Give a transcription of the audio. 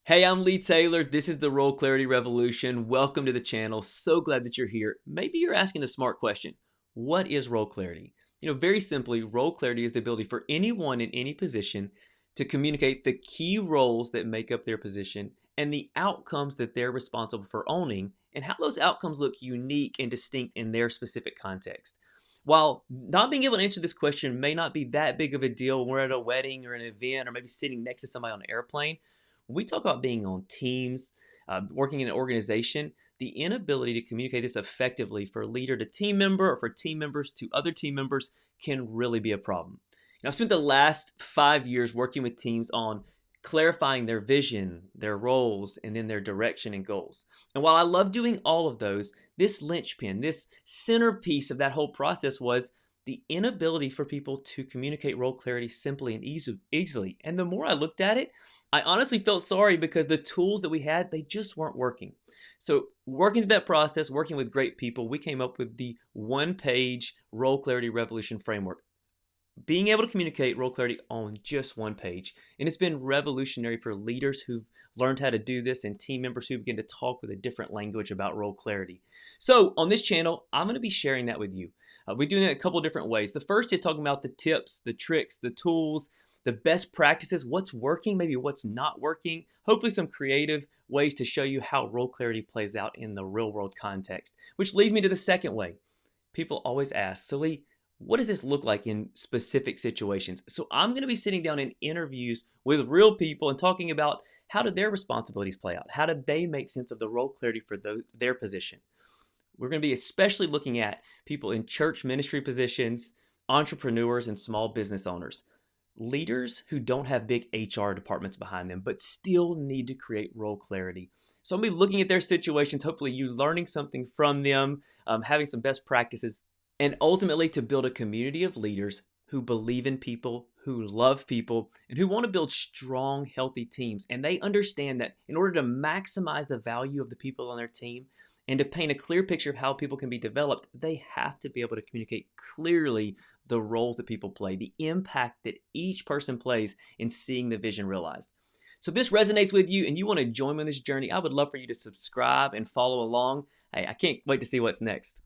Hey, I'm Lee Taylor. This is the Role Clarity Revolution. Welcome to the channel. So glad that you're here. Maybe you're asking the smart question. What is role clarity? Very simply, role clarity is the ability for anyone in any position to communicate the key roles that make up their position and the outcomes that they're responsible for owning and how those outcomes look unique and distinct in their specific context. While not being able to answer this question may not be that big of a deal when we're at a wedding or an event or maybe sitting next to somebody on an airplane, when we talk about being on teams, working in an organization, the inability to communicate this effectively for leader to team member or for team members to other team members can really be a problem. I've spent the last 5 years working with teams on clarifying their vision, their roles, and then their direction and goals. And while I love doing all of those, this linchpin, this centerpiece of that whole process was the inability for people to communicate role clarity simply and easily. And the more I looked at it, I honestly felt sorry because the tools that we had, they just weren't working. So working through that process, working with great people, we came up with the one-page Role Clarity Revolution framework. Being able to communicate role clarity on just one page. And it's been revolutionary for leaders who've learned how to do this and team members who begin to talk with a different language about role clarity. So on this channel, I'm going to be sharing that with you. We're doing it a couple different ways. The first is talking about the tips, the tricks, the tools, the best practices, what's working, maybe what's not working, hopefully some creative ways to show you how role clarity plays out in the real world context. Which leads me to the second way. People always ask, so Lee, what does this look like in specific situations? So I'm going to be sitting down in interviews with real people and talking about how did their responsibilities play out? How did they make sense of the role clarity for their position? We're going to be especially looking at people in church ministry positions, entrepreneurs, and small business owners. Leaders who don't have big HR departments behind them, but still need to create role clarity. So I'm going to be looking at their situations, hopefully you learning something from them, having some best practices, and ultimately to build a community of leaders who believe in people, who love people, and who want to build strong, healthy teams. And they understand that in order to maximize the value of the people on their team and to paint a clear picture of how people can be developed, they have to be able to communicate clearly the roles that people play, the impact that each person plays in seeing the vision realized. So if this resonates with you and you want to join me on this journey, I would love for you to subscribe and follow along. Hey, I can't wait to see what's next.